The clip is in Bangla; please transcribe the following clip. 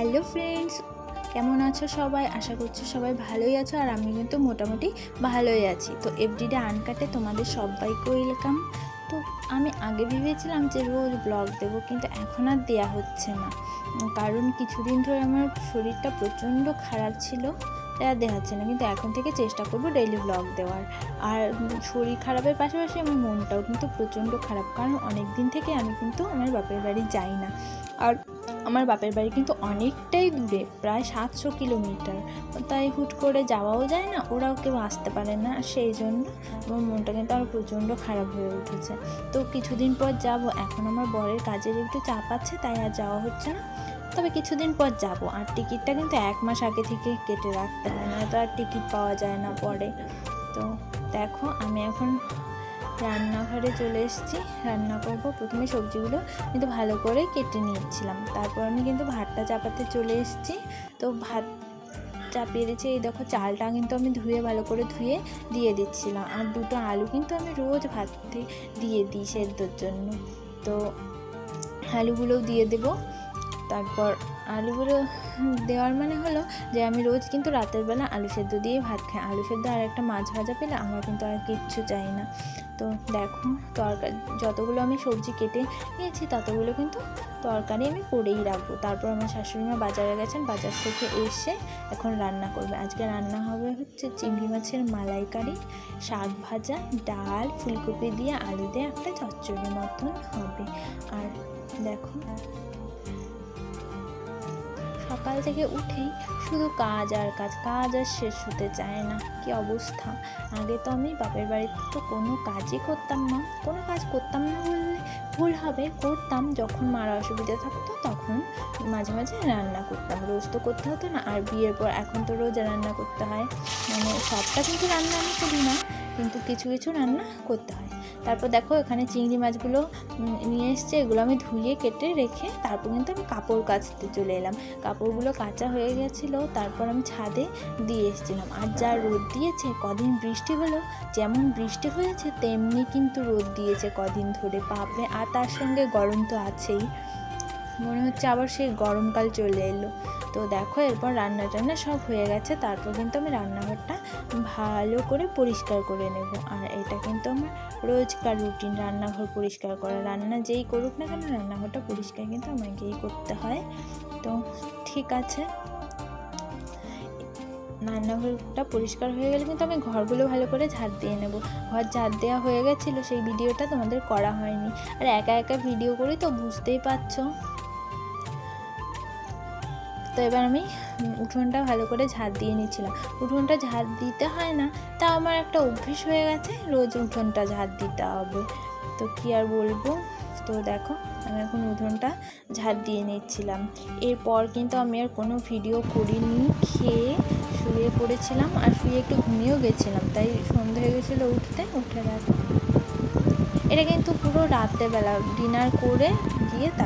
হ্যালো ফ্রেন্ডস, কেমন আছো সবাই? আশা করছি সবাই ভালোই আছো, আর আমি কিন্তু মোটামুটি ভালোই আছি। তো এভরিডে আনকাটে তোমাদের সবাইকে ওয়েলকাম। তো আমি আগে ভেবেছিলাম যে রোজ ব্লগ দেবো, কিন্তু এখন আর দেওয়া হচ্ছে না, কারণ কিছুদিন ধরে আমার শরীরটা প্রচণ্ড খারাপ ছিল, তাই আর দেওয়া হচ্ছে না। কিন্তু এখন থেকে চেষ্টা করবো ডেইলি ব্লগ দেওয়ার। আর শরীর খারাপের পাশাপাশি আমার মনটাও কিন্তু প্রচণ্ড খারাপ, কারণ অনেক দিন থেকে আমি কিন্তু আমার বাপের বাড়ি যাই না। আর আমার বাপের বাড়ি কিন্তু অনেকটাই দূরে, প্রায় 700 কিলোমিটার, তাই হুট করে যাওয়াও যায় না, ওরাও কেউ আসতে পারে না। সেই জন্য আমার মনটা কিন্তু আমার প্রচণ্ড খারাপ হয়ে উঠেছে। তো কিছুদিন পর যাব, এখন আমার বরের কাজের একটু চাপ আছে, তাই আর যাওয়া হচ্ছে না। তবে কিছুদিন পর যাব। আর টিকিটটা কিন্তু 1 মাস আগে থেকে কেটে রাখতে হয়, না তো আর টিকিট পাওয়া যায় না পরে। তো দেখো, আমি এখন রান্নাঘরে চলে এসেছি, রান্না করব। প্রথমে সবজিগুলো কিন্তু ভালো করে কেটে নিয়েছিলাম, তারপর আমি কিন্তু ভাতটা চাপাতে চলে এসেছি। তো ভাত চাপিয়ে দিচ্ছি। এই দেখো, চালটা কিন্তু আমি ভালো করে ধুয়ে দিয়ে দিচ্ছিলাম। আর দুটো আলু কিন্তু আমি রোজ ভাতে দিয়ে দিই সেদ্ধর জন্য, তো আলুগুলোও দিয়ে দেবো। তারপর আলুগুলো দেওয়ার মানে হলো যে আমি রোজ কিন্তু রাতের বেলা আলু সেদ্ধ দিয়ে ভাত খাই। আলু সেদ্ধ আর একটা মাছ ভাজা পেলে আমার কিন্তু আর কিচ্ছু চাই না। তো দেখো, তরকারি যতগুলো আমি সবজি কেটে নিয়েছি ততগুলো কিন্তু তরকারি আমি করেই রাখবো। তারপর আমার শাশুড়িমা বাজারে গেছেন, বাজার থেকে এসে এখন রান্না করবে। আজকে রান্না হবে হচ্ছে চিংড়ি মাছের মালাইকারি, শাক ভাজা, ডাল, ফুলকপি দিয়ে আলু দিয়ে একটা চচ্চড়ি মতন হবে। আর দেখো, সকাল থেকে উঠেই শুধু কাজ আর কাজ, কাজ আর শেষ হতে চায় না। কি অবস্থা! আগে তো আমি বাপের বাড়িতে তো কোনো কাজই করতাম না, কোনো কাজ করতাম না বললে ভুল হবে, করতাম। যখন মার অসুবিধা থাকতো তখন মাঝে মাঝে রান্না করতাম, রোজ তো করতে হতো না। আর বিয়ের পর এখন তো রোজ রান্না করতে হয়, মানে সবটা কিন্তু রান্না আমি করি না, কিন্তু কিছু কিছু রান্না করতে হয়। তারপর দেখো, এখানে চিংড়ি মাছগুলো নিয়ে এসছে, এগুলো আমি ধুয়ে কেটে রেখে তারপর কিন্তু আমি কাপড় কাচতে চলে এলাম। কাপড়গুলো কাচা হয়ে গেছিলো, তারপর আমি ছাদে দিয়ে এসেছিলাম। আর যা রোদ দিয়েছে, কদিন বৃষ্টি হলো, যেমন বৃষ্টি হয়েছে তেমনি কিন্তু রোদ দিয়েছে কদিন ধরে, বাপরে! আর তার সঙ্গে গরম তো আছেই, মনে হচ্ছে আবার সেই গরমকাল চলে এলো। তো দেখো, এরপর রান্না টান্না সব হয়ে গেছে, তারপর কিন্তু আমি রান্নাঘরটা ভালো করে পরিষ্কার করে নেব। আর এটা কিন্তু আমার রোজকার রুটিন, রান্নাঘর পরিষ্কার করা। রান্না যেই করুক না কেন, রান্নাঘরটা পরিষ্কার কিন্তু আমাকেই করতে হয়। তো ঠিক আছে, রান্নাঘরটা পরিষ্কার হয়ে গেলে কিন্তু আমি ঘরগুলো ভালো করে ঝাড় দিয়ে নেব। ঘর ঝাড় দেওয়া হয়ে গেছিলো, সেই ভিডিওটা তোমাদের করা হয়নি। আর একা একা ভিডিও করি তো বুঝতেই পারছো। তো এবার আমি উঠোনটা ভালো করে ঝাড় দিয়ে নিচ্ছিলাম। উঠোনটা ঝাড় দিতে হয় না, তা আমার একটা অভ্যেস হয়ে গেছে, রোজ উঠোনটা ঝাড় দিতে হবে। তো কী আর বলবো। তো দেখো, আমি এখন উঠোনটা ঝাড় দিয়ে নিচ্ছিলাম। এরপর কিন্তু আমি আর কোনো ভিডিও করিনি, খেয়ে শুয়ে পড়েছিলাম, আর শুয়ে একটু ঘুমিয়েও গেছিলাম, তাই সন্ধে হয়ে গেছিলো উঠে দেখো, এটা কিন্তু পুরো রাত্রেবেলা ডিনার করে গিয়ে তার